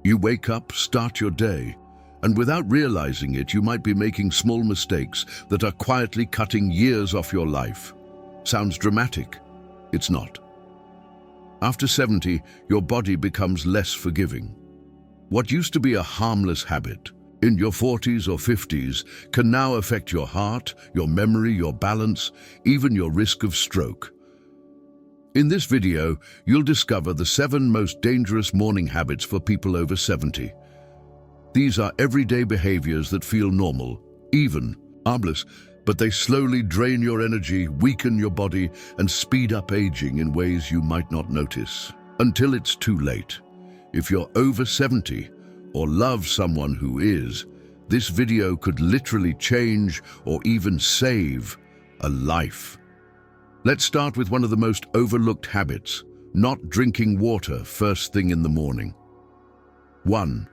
You wake up, start your day, and without realizing it, you might be making small mistakes that are quietly cutting years off your life. Sounds dramatic? It's not. After 70, your body becomes less forgiving. What used to be a harmless habit in your 40s or 50s can now affect your heart, your memory, your balance, even your risk of stroke. In this video, you'll discover the 7 most dangerous morning habits for people over 70. These are everyday behaviors that feel normal, even harmless, but they slowly drain your energy, weaken your body, and speed up aging in ways you might not notice until it's too late. If you're over 70 or love someone who is, this video could literally change or even save a life. Let's start with one of the most overlooked habits, not drinking water first thing in the morning. 1.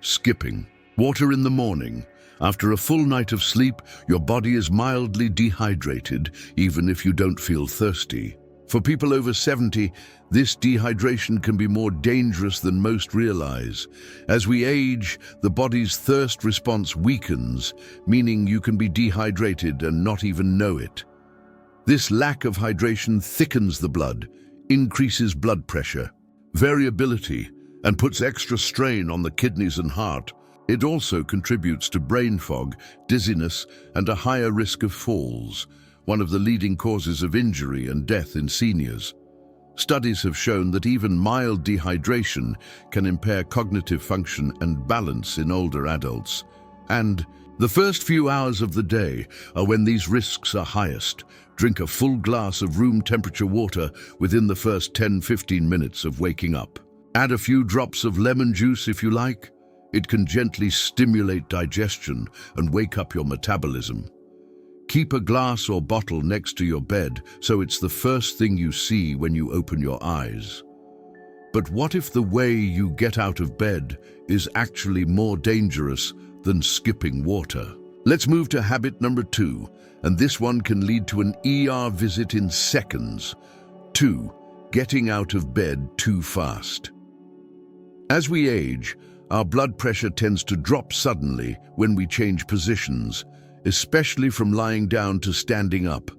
Skipping water in the morning. After a full night of sleep, your body is mildly dehydrated, even if you don't feel thirsty. For people over 70, this dehydration can be more dangerous than most realize. As we age, the body's thirst response weakens, meaning you can be dehydrated and not even know it. This lack of hydration thickens the blood, increases blood pressure, variability, and puts extra strain on the kidneys and heart. It also contributes to brain fog, dizziness, and a higher risk of falls, one of the leading causes of injury and death in seniors. Studies have shown that even mild dehydration can impair cognitive function and balance in older adults. And the first few hours of the day are when these risks are highest. Drink a full glass of room temperature water within the first 10-15 minutes of waking up. Add a few drops of lemon juice if you like. It can gently stimulate digestion and wake up your metabolism. Keep a glass or bottle next to your bed so it's the first thing you see when you open your eyes. But what if the way you get out of bed is actually more dangerous than skipping water? Let's move to habit number 2, and this one can lead to an ER visit in seconds. 2. Getting out of bed too fast. As we age, our blood pressure tends to drop suddenly when we change positions, especially from lying down to standing up.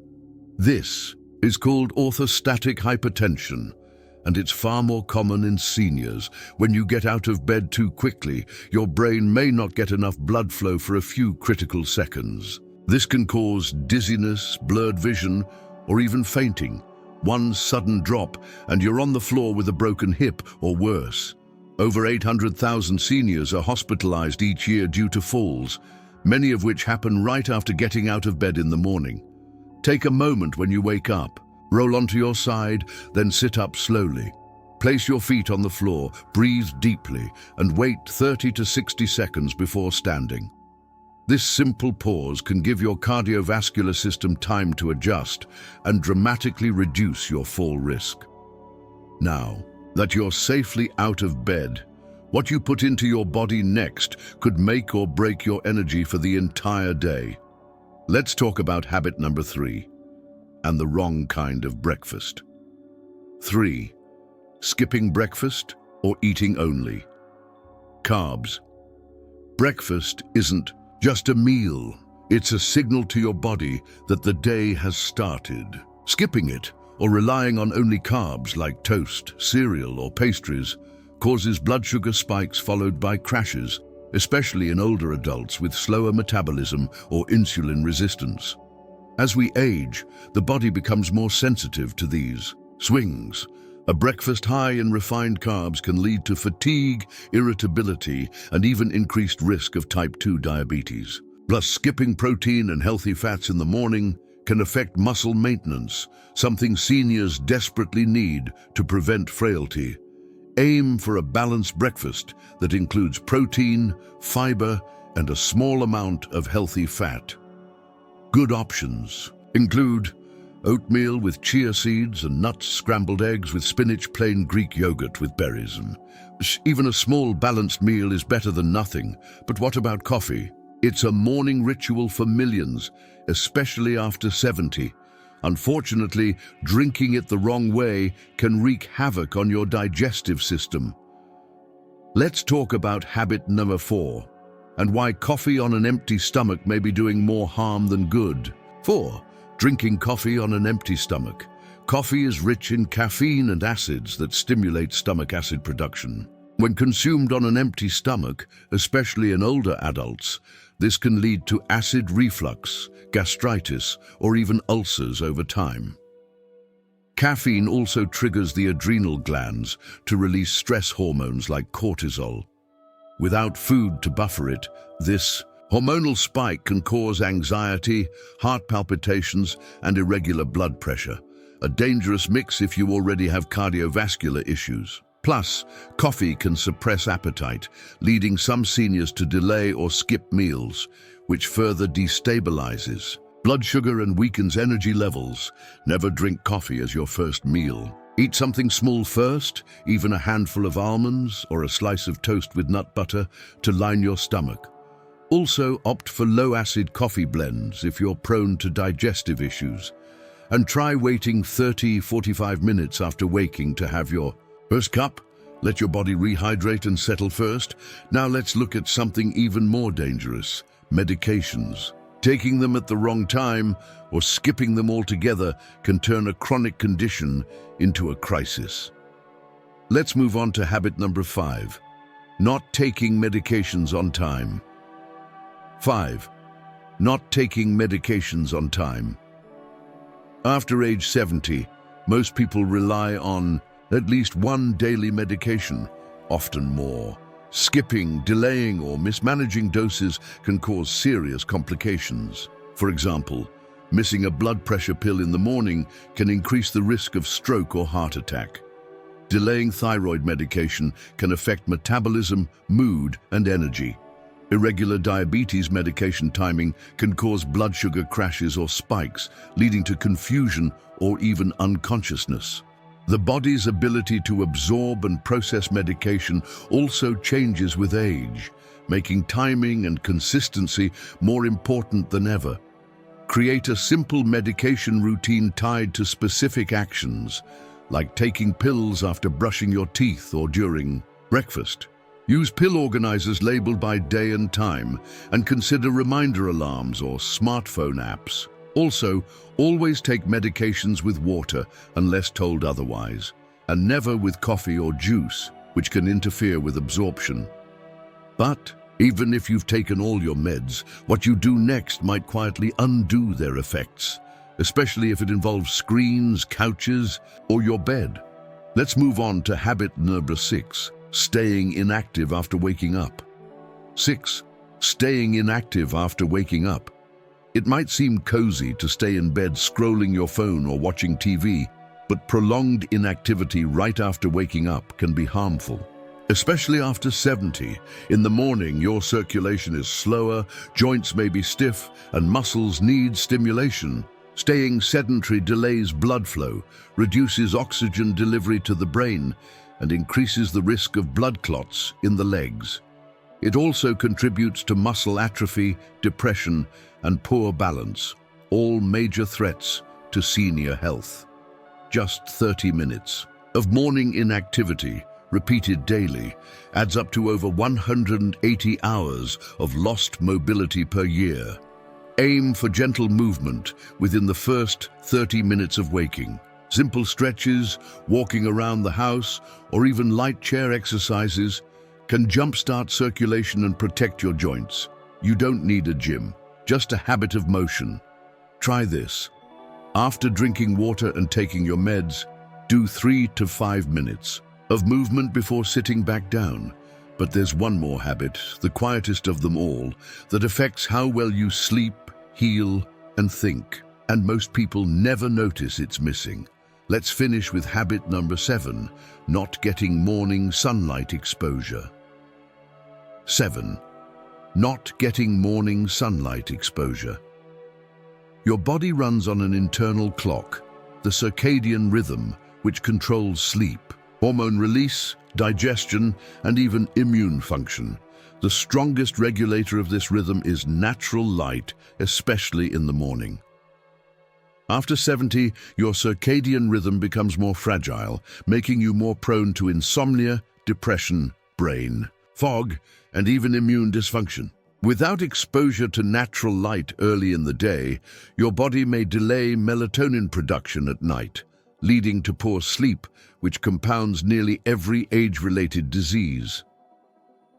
This is called orthostatic hypertension, and it's far more common in seniors. When you get out of bed too quickly, your brain may not get enough blood flow for a few critical seconds. This can cause dizziness, blurred vision, or even fainting. One sudden drop, and you're on the floor with a broken hip or worse. Over 800,000 seniors are hospitalized each year due to falls, many of which happen right after getting out of bed in the morning. Take a moment when you wake up, roll onto your side, then sit up slowly. Place your feet on the floor, breathe deeply, and wait 30 to 60 seconds before standing. This simple pause can give your cardiovascular system time to adjust and dramatically reduce your fall risk. Now that you're safely out of bed, what you put into your body next could make or break your energy for the entire day. Let's talk about habit number 3, and the wrong kind of breakfast. 3. Skipping breakfast or eating only. Carbs. Breakfast isn't just a meal. It's a signal to your body that the day has started. Skipping it or relying on only carbs like toast, cereal, or pastries causes blood sugar spikes followed by crashes, especially in older adults with slower metabolism or insulin resistance. As we age, the body becomes more sensitive to these swings. A breakfast high in refined carbs can lead to fatigue, irritability, and even increased risk of type 2 diabetes. Plus, skipping protein and healthy fats in the morning can affect muscle maintenance, something seniors desperately need to prevent frailty. Aim for a balanced breakfast that includes protein, fiber, and a small amount of healthy fat. Good options include oatmeal with chia seeds and nuts, scrambled eggs with spinach, plain Greek yogurt with berries. Even a small balanced meal is better than nothing. But what about coffee? It's a morning ritual for millions, especially after 70. Unfortunately, drinking it the wrong way can wreak havoc on your digestive system. Let's talk about habit number 4 and why coffee on an empty stomach may be doing more harm than good. 4. Drinking coffee on an empty stomach. Coffee is rich in caffeine and acids that stimulate stomach acid production. When consumed on an empty stomach, especially in older adults, this can lead to acid reflux, gastritis, or even ulcers over time. Caffeine also triggers the adrenal glands to release stress hormones like cortisol. Without food to buffer it, this hormonal spike can cause anxiety, heart palpitations, and irregular blood pressure, a dangerous mix if you already have cardiovascular issues. Plus, coffee can suppress appetite, leading some seniors to delay or skip meals, which further destabilizes blood sugar and weakens energy levels. Never drink coffee as your first meal. Eat something small first, even a handful of almonds or a slice of toast with nut butter to line your stomach. Also, opt for low-acid coffee blends if you're prone to digestive issues. And try waiting 30-45 minutes after waking to have your first cup. Let your body rehydrate and settle first. Now let's look at something even more dangerous: medications. Taking them at the wrong time or skipping them altogether can turn a chronic condition into a crisis. Let's move on to habit number 5. Not taking medications on time. 5. Not taking medications on time. After age 70, most people rely on at least one daily medication, often more. Skipping, delaying, or mismanaging doses can cause serious complications. For example, missing a blood pressure pill in the morning can increase the risk of stroke or heart attack. Delaying thyroid medication can affect metabolism, mood, and energy. Irregular diabetes medication timing can cause blood sugar crashes or spikes, leading to confusion or even unconsciousness. The body's ability to absorb and process medication also changes with age, making timing and consistency more important than ever. Create a simple medication routine tied to specific actions, like taking pills after brushing your teeth or during breakfast. Use pill organizers labeled by day and time, and consider reminder alarms or smartphone apps. Also, always take medications with water unless told otherwise, and never with coffee or juice, which can interfere with absorption. But even if you've taken all your meds, what you do next might quietly undo their effects, especially if it involves screens, couches, or your bed. Let's move on to habit number 6, staying inactive after waking up. 6. Staying inactive after waking up. It might seem cozy to stay in bed scrolling your phone or watching TV, but prolonged inactivity right after waking up can be harmful. Especially after 70, in the morning your circulation is slower, joints may be stiff, and muscles need stimulation. Staying sedentary delays blood flow, reduces oxygen delivery to the brain, and increases the risk of blood clots in the legs. It also contributes to muscle atrophy, depression, and poor balance, all major threats to senior health. Just 30 minutes of morning inactivity, repeated daily, adds up to over 180 hours of lost mobility per year. Aim for gentle movement within the first 30 minutes of waking. Simple stretches, walking around the house, or even light chair exercises can jumpstart circulation and protect your joints. You don't need a gym, just a habit of motion. Try this. After drinking water and taking your meds, do 3 to 5 minutes of movement before sitting back down. But there's one more habit, the quietest of them all, that affects how well you sleep, heal, and think. And most people never notice it's missing. Let's finish with habit number 7, not getting morning sunlight exposure. 7. Not getting morning sunlight exposure. Your body runs on an internal clock, the circadian rhythm, which controls sleep, hormone release, digestion, and even immune function. The strongest regulator of this rhythm is natural light, especially in the morning. After 70, your circadian rhythm becomes more fragile, making you more prone to insomnia, depression, brain, fog, and even immune dysfunction. Without exposure to natural light early in the day, your body may delay melatonin production at night, leading to poor sleep, which compounds nearly every age-related disease.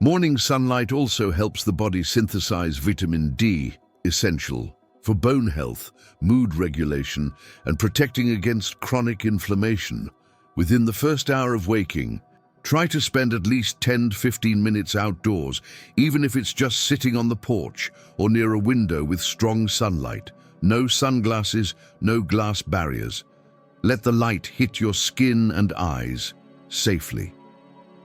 Morning sunlight also helps the body synthesize vitamin D, essential for bone health, mood regulation, and protecting against chronic inflammation. Within the first hour of waking, try to spend at least 10 to 15 minutes outdoors, even if it's just sitting on the porch or near a window with strong sunlight. No sunglasses, no glass barriers. Let the light hit your skin and eyes safely.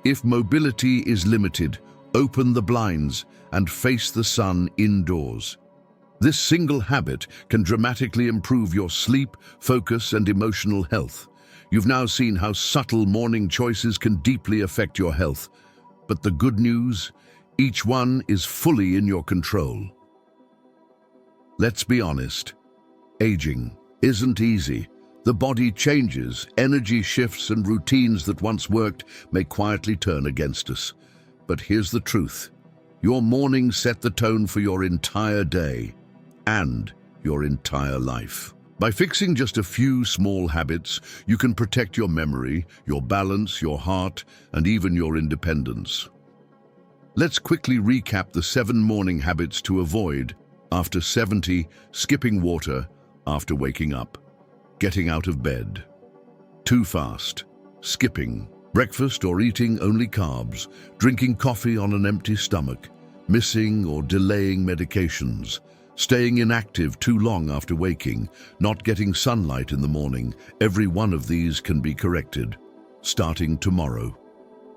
If mobility is limited, open the blinds and face the sun indoors. This single habit can dramatically improve your sleep, focus, and emotional health. You've now seen how subtle morning choices can deeply affect your health. But the good news, each one is fully in your control. Let's be honest, aging isn't easy. The body changes, energy shifts, and routines that once worked may quietly turn against us. But here's the truth. Your mornings set the tone for your entire day and your entire life. By fixing just a few small habits, you can protect your memory, your balance, your heart, and even your independence. Let's quickly recap the 7 morning habits to avoid. After 70, skipping water after waking up. Getting out of bed. Too fast. Skipping. Breakfast or eating only carbs. Drinking coffee on an empty stomach. Missing or delaying medications. Staying inactive too long after waking, not getting sunlight in the morning. Every one of these can be corrected, starting tomorrow.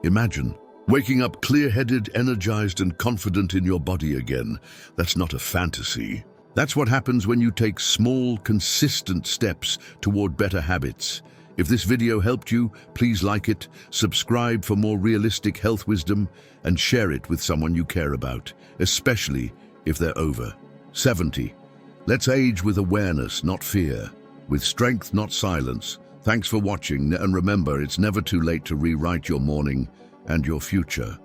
Imagine waking up clear-headed, energized, and confident in your body again. That's not a fantasy. That's what happens when you take small, consistent steps toward better habits. If this video helped you, please like it, subscribe for more realistic health wisdom, and share it with someone you care about, especially if they're over 70. Let's age with awareness, not fear. With strength, not silence. Thanks for watching, and remember, it's never too late to rewrite your morning and your future.